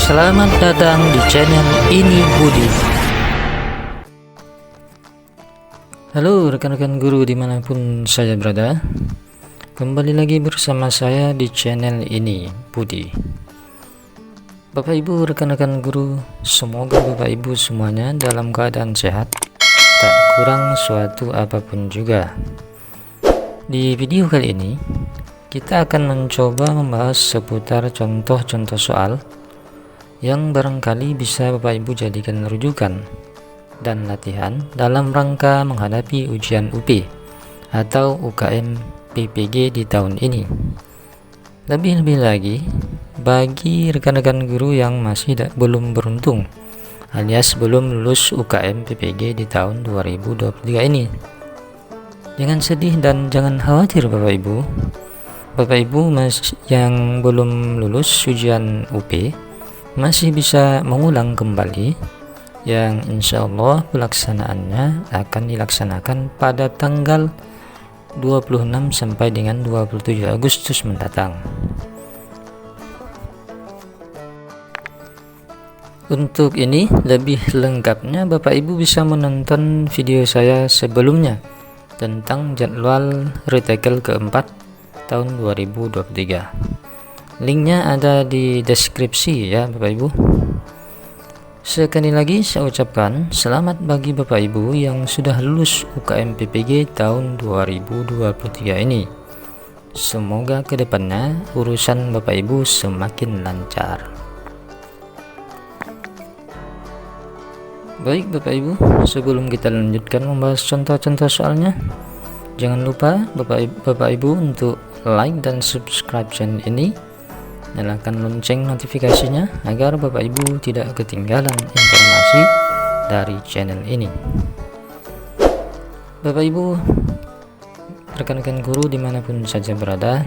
Selamat datang di channel ini Budi. Halo rekan-rekan guru dimanapun saya berada, kembali lagi bersama saya di channel ini Budi. Bapak Ibu rekan-rekan guru, semoga Bapak Ibu semuanya dalam keadaan sehat, tak kurang suatu apapun juga. Di video kali ini kita akan mencoba membahas seputar contoh-contoh soal yang barangkali bisa Bapak Ibu jadikan rujukan dan latihan dalam rangka menghadapi ujian UP atau UKM PPG di tahun ini. Lebih-lebih lagi bagi rekan-rekan guru yang masih belum beruntung alias belum lulus UKM PPG di tahun 2023 ini. Jangan sedih dan jangan khawatir Bapak Ibu. Bapak Ibu yang belum lulus ujian UP masih bisa mengulang kembali, yang insya Allah pelaksanaannya akan dilaksanakan pada tanggal 26 sampai dengan 27 Agustus mendatang. Untuk ini lebih lengkapnya Bapak Ibu bisa menonton video saya sebelumnya tentang jadwal retakel keempat tahun 2023. Linknya ada di deskripsi ya Bapak Ibu. Sekali lagi saya ucapkan selamat bagi Bapak Ibu yang sudah lulus UKM PPG tahun 2023 ini. Semoga kedepannya urusan Bapak Ibu semakin lancar. Baik Bapak Ibu, sebelum kita lanjutkan membahas contoh-contoh soalnya, jangan lupa Bapak Ibu untuk like dan subscribe channel ini. Nyalakan lonceng notifikasinya agar Bapak Ibu tidak ketinggalan informasi dari channel ini. Bapak Ibu, rekan-rekan guru dimanapun saja berada,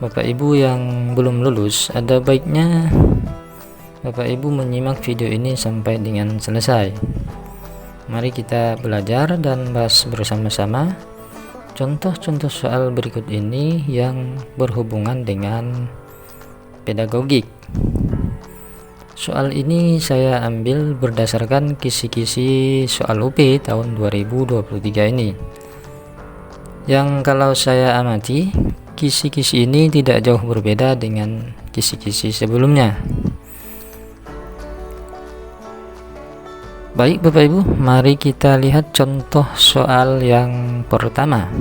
Bapak Ibu yang belum lulus, ada baiknya Bapak Ibu menyimak video ini sampai dengan selesai. Mari kita belajar dan bahas bersama-sama contoh-contoh soal berikut ini yang berhubungan dengan pedagogik. Soal ini saya ambil berdasarkan kisi-kisi soal UP tahun 2023 ini, yang kalau saya amati kisi-kisi ini tidak jauh berbeda dengan kisi-kisi sebelumnya. Baik Bapak Ibu, mari kita lihat contoh soal yang pertama.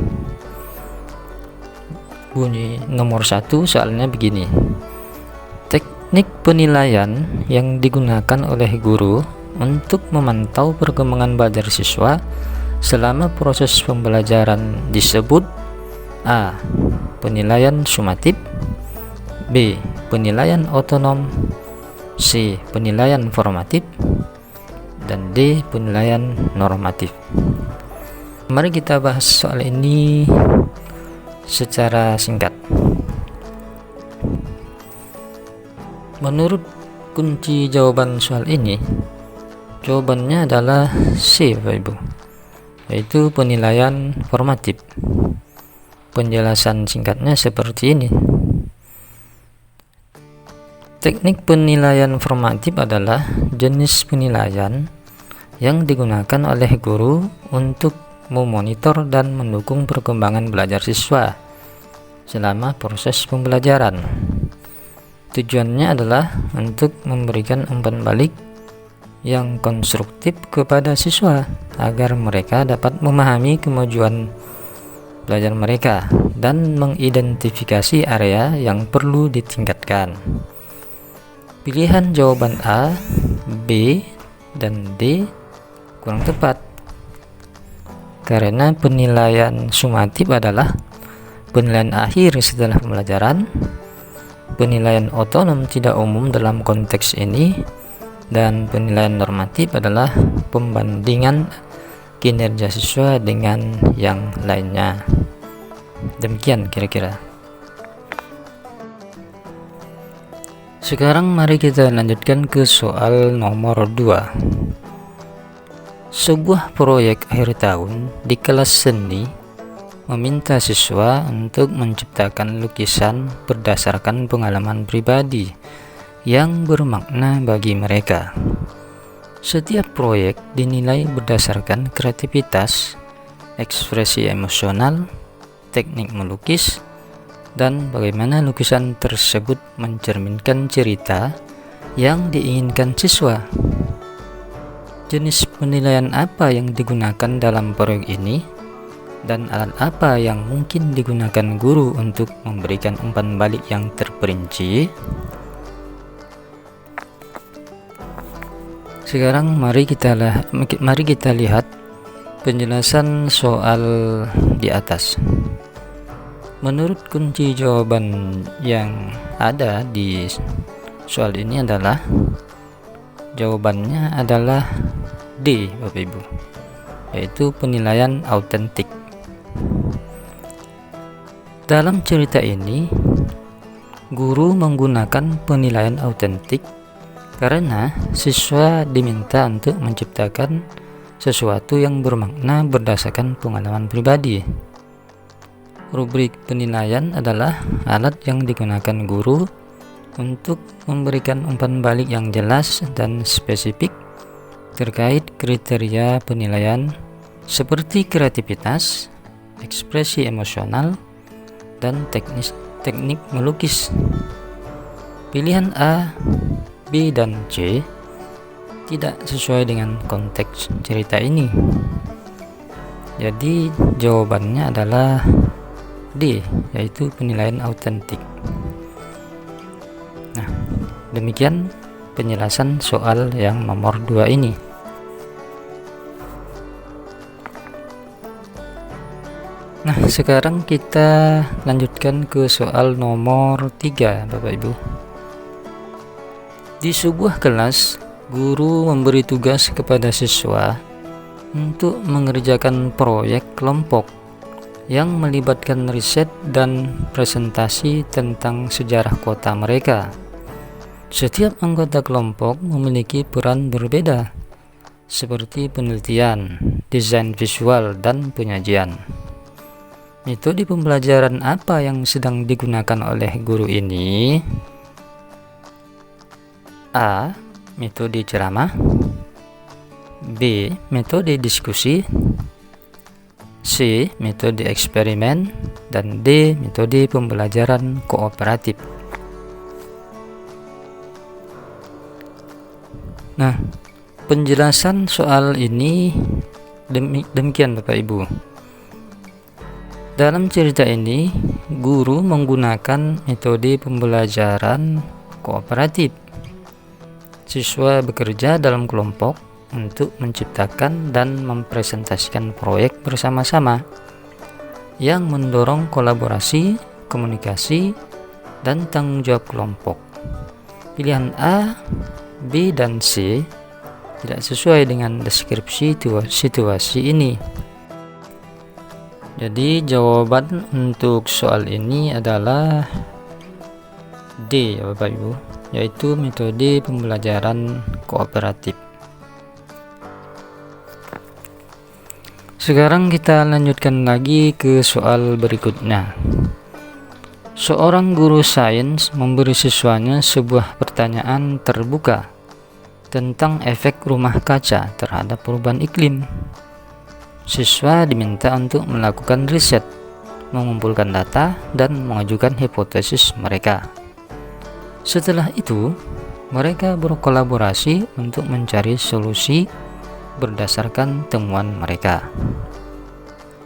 Bunyi nomor 1 soalnya begini. Teknik penilaian yang digunakan oleh guru untuk memantau perkembangan belajar siswa selama proses pembelajaran disebut A. Penilaian sumatif, B. Penilaian otonom, C. Penilaian formatif, dan D. Penilaian normatif. Mari kita bahas soal ini secara singkat. Menurut kunci jawaban soal ini, jawabannya adalah C Bapak Ibu, yaitu penilaian formatif. Penjelasan singkatnya seperti ini. Teknik penilaian formatif adalah jenis penilaian yang digunakan oleh guru untuk memonitor dan mendukung perkembangan belajar siswa selama proses pembelajaran. Tujuannya adalah untuk memberikan umpan balik yang konstruktif kepada siswa agar mereka dapat memahami kemajuan belajar mereka dan mengidentifikasi area yang perlu ditingkatkan. Pilihan jawaban A, B, dan D kurang tepat karena penilaian sumatif adalah penilaian akhir setelah pembelajaran. Penilaian otonom tidak umum dalam konteks ini, dan penilaian normatif adalah pembandingan kinerja siswa dengan yang lainnya. Demikian kira-kira. Sekarang mari kita lanjutkan ke soal nomor 2. Sebuah proyek akhir tahun di kelas seni meminta siswa untuk menciptakan lukisan berdasarkan pengalaman pribadi yang bermakna bagi mereka. Setiap proyek dinilai berdasarkan kreativitas, ekspresi emosional, teknik melukis, dan bagaimana lukisan tersebut mencerminkan cerita yang diinginkan siswa. Jenis penilaian apa yang digunakan dalam proyek ini, dan alat apa yang mungkin digunakan guru untuk memberikan umpan balik yang terperinci? Sekarang mari kita lihat penjelasan soal di atas. Menurut kunci jawaban yang ada di soal ini adalah jawabannya adalah D, Bapak Ibu, yaitu penilaian autentik. Dalam cerita ini, guru menggunakan penilaian autentik karena siswa diminta untuk menciptakan sesuatu yang bermakna berdasarkan pengalaman pribadi. Rubrik penilaian adalah alat yang digunakan guru untuk memberikan umpan balik yang jelas dan spesifik terkait kriteria penilaian seperti kreativitas, ekspresi emosional, dan teknik melukis. Pilihan A, B, dan C tidak sesuai dengan konteks cerita ini. Jadi jawabannya adalah D, yaitu penilaian autentik. Nah, demikian penjelasan soal yang nomor 2 ini. Nah, sekarang kita lanjutkan ke soal nomor 3, Bapak Ibu. Di sebuah kelas, guru memberi tugas kepada siswa untuk mengerjakan proyek kelompok yang melibatkan riset dan presentasi tentang sejarah kota mereka. Setiap anggota kelompok memiliki peran berbeda, seperti penelitian, desain visual, dan penyajian. Metode pembelajaran apa yang sedang digunakan oleh guru ini? A. Metode ceramah, B. Metode diskusi, C. Metode eksperimen, dan D. Metode pembelajaran kooperatif. Nah, penjelasan soal ini demikian Bapak Ibu. Dalam cerita ini, guru menggunakan metode pembelajaran kooperatif. Siswa bekerja dalam kelompok untuk menciptakan dan mempresentasikan proyek bersama-sama yang mendorong kolaborasi, komunikasi, dan tanggung jawab kelompok. Pilihan A, B, dan C tidak sesuai dengan deskripsi situasi ini. Jadi jawaban untuk soal ini adalah D, ya Bapak Ibu, yaitu metode pembelajaran kooperatif. Sekarang kita lanjutkan lagi ke soal berikutnya. Seorang guru sains memberi siswanya sebuah pertanyaan terbuka tentang efek rumah kaca terhadap perubahan iklim. Siswa diminta untuk melakukan riset, mengumpulkan data, dan mengajukan hipotesis mereka. Setelah itu, mereka berkolaborasi untuk mencari solusi berdasarkan temuan mereka.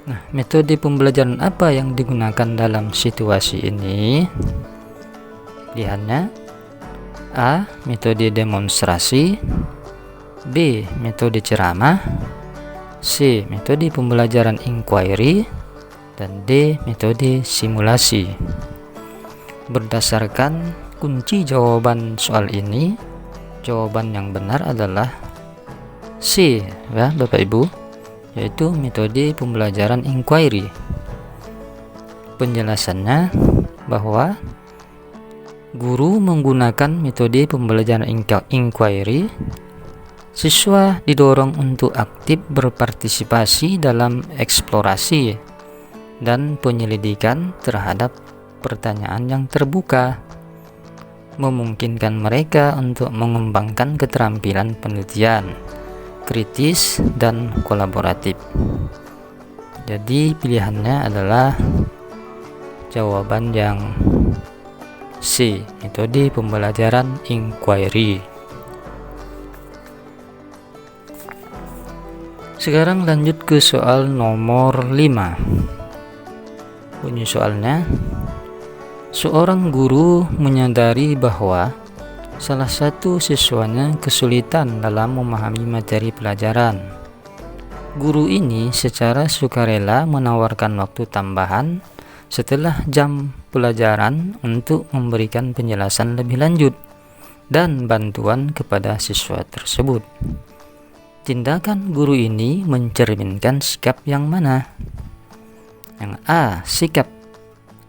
Nah, metode pembelajaran apa yang digunakan dalam situasi ini? Pilihannya A. Metode demonstrasi, B. Metode ceramah, C. Metode pembelajaran inquiry, dan D. Metode simulasi. Berdasarkan kunci jawaban soal ini, jawaban yang benar adalah C, ya Bapak Ibu, yaitu metode pembelajaran inquiry. Penjelasannya bahwa guru menggunakan metode pembelajaran inquiry, siswa didorong untuk aktif berpartisipasi dalam eksplorasi dan penyelidikan terhadap pertanyaan yang terbuka. memungkinkan mereka untuk mengembangkan keterampilan penelitian, kritis, dan kolaboratif. Jadi pilihannya adalah jawaban yang C, metode pembelajaran inquiry. Sekarang lanjut ke soal nomor 5. Bunyi soalnya, seorang guru menyadari bahwa salah satu siswanya kesulitan dalam memahami materi pelajaran. Guru ini secara sukarela menawarkan waktu tambahan setelah jam pelajaran untuk memberikan penjelasan lebih lanjut dan bantuan kepada siswa tersebut. Tindakan guru ini mencerminkan sikap yang mana? Yang A, sikap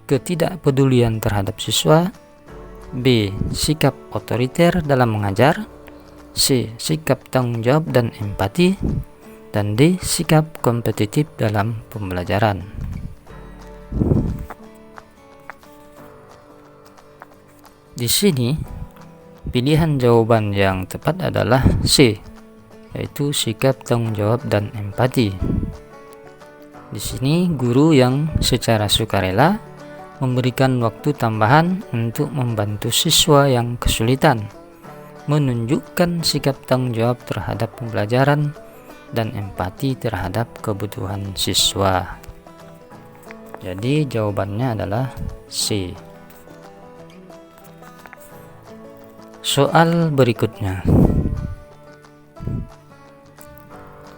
ketidakpedulian terhadap siswa. B, sikap otoriter dalam mengajar. C, sikap tanggung jawab dan empati. Dan D, sikap kompetitif dalam pembelajaran. Di sini, pilihan jawaban yang tepat adalah C, yaitu sikap tanggung jawab dan empati. Di sini guru yang secara sukarela memberikan waktu tambahan untuk membantu siswa yang kesulitan, menunjukkan sikap tanggung jawab terhadap pembelajaran dan empati terhadap kebutuhan siswa. Jadi jawabannya adalah C. Soal berikutnya.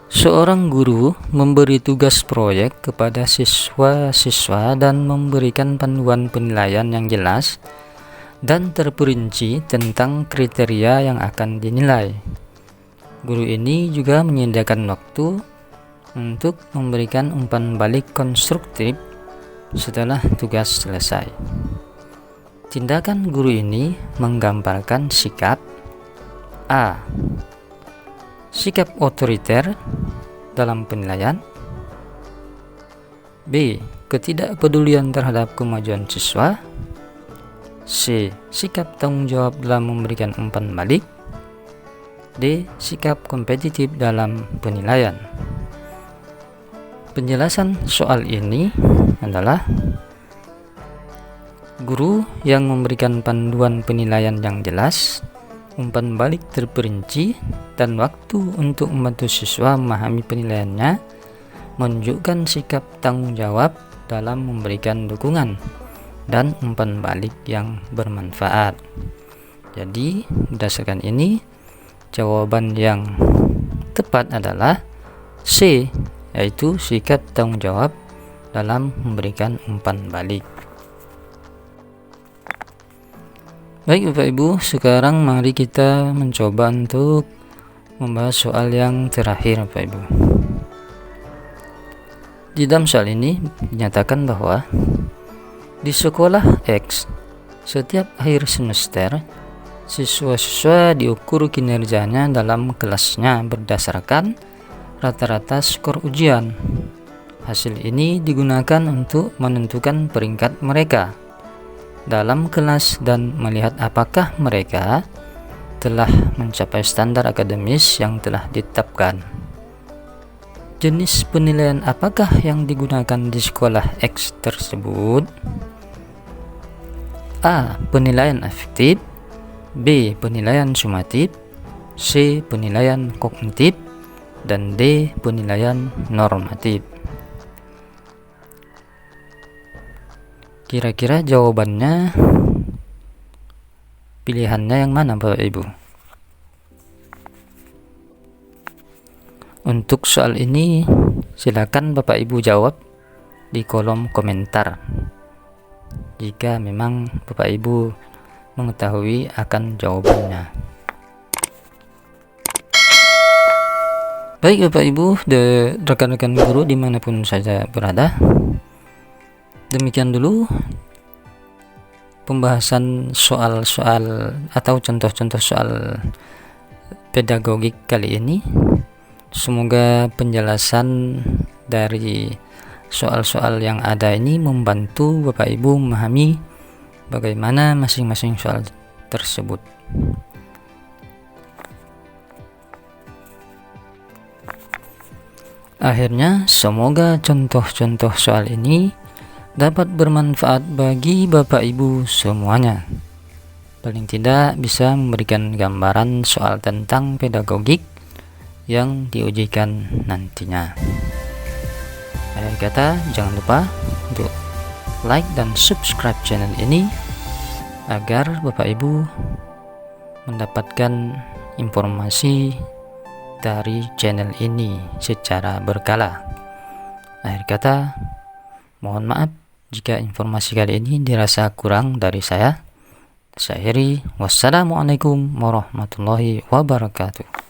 Seorang guru memberi tugas proyek kepada siswa-siswa dan memberikan panduan penilaian yang jelas dan terperinci tentang kriteria yang akan dinilai. Guru ini juga menyediakan waktu untuk memberikan umpan balik konstruktif setelah tugas selesai. Tindakan guru ini menggambarkan sikap A, sikap otoriter dalam penilaian. B, ketidakpedulian terhadap kemajuan siswa. C, sikap tanggung jawab dalam memberikan umpan balik. D, sikap kompetitif dalam penilaian. Penjelasan soal ini adalah guru yang memberikan panduan penilaian yang jelas, umpan balik terperinci, dan waktu untuk membantu siswa memahami penilaiannya, menunjukkan sikap tanggung jawab dalam memberikan dukungan dan umpan balik yang bermanfaat. Jadi berdasarkan ini, jawaban yang tepat adalah C, yaitu sikap tanggung jawab dalam memberikan umpan balik. Baik Bapak Ibu, sekarang mari kita mencoba untuk membahas soal yang terakhir Bapak Ibu. Di dalam soal ini dinyatakan bahwa di sekolah X, setiap akhir semester, siswa-siswa diukur kinerjanya dalam kelasnya berdasarkan rata-rata skor ujian. Hasil ini digunakan untuk menentukan peringkat mereka dalam kelas dan melihat apakah mereka telah mencapai standar akademis yang telah ditetapkan. Jenis penilaian apakah yang digunakan di sekolah X tersebut? A, penilaian afektif. B, penilaian sumatif. C, penilaian kognitif. Dan D, penilaian normatif. Kira-kira jawabannya pilihannya yang mana Bapak Ibu? Untuk soal ini silakan Bapak Ibu jawab di kolom komentar jika memang Bapak Ibu mengetahui akan jawabannya. Baik Bapak Ibu, rekan-rekan guru dimanapun saja berada, demikian dulu pembahasan soal-soal atau contoh-contoh soal pedagogik kali ini. Semoga penjelasan dari soal-soal yang ada ini membantu Bapak Ibu memahami bagaimana masing-masing soal tersebut. Akhirnya, semoga contoh-contoh soal ini dapat bermanfaat bagi Bapak Ibu semuanya. Paling tidak bisa memberikan gambaran soal tentang pedagogik yang diujikan nantinya. Akhir kata, jangan lupa untuk like dan subscribe channel ini agar Bapak Ibu mendapatkan informasi dari channel ini secara berkala. Akhir kata, mohon maaf jika informasi kali ini dirasa kurang dari saya. Saya akhiri, wassalamualaikum warahmatullahi wabarakatuh.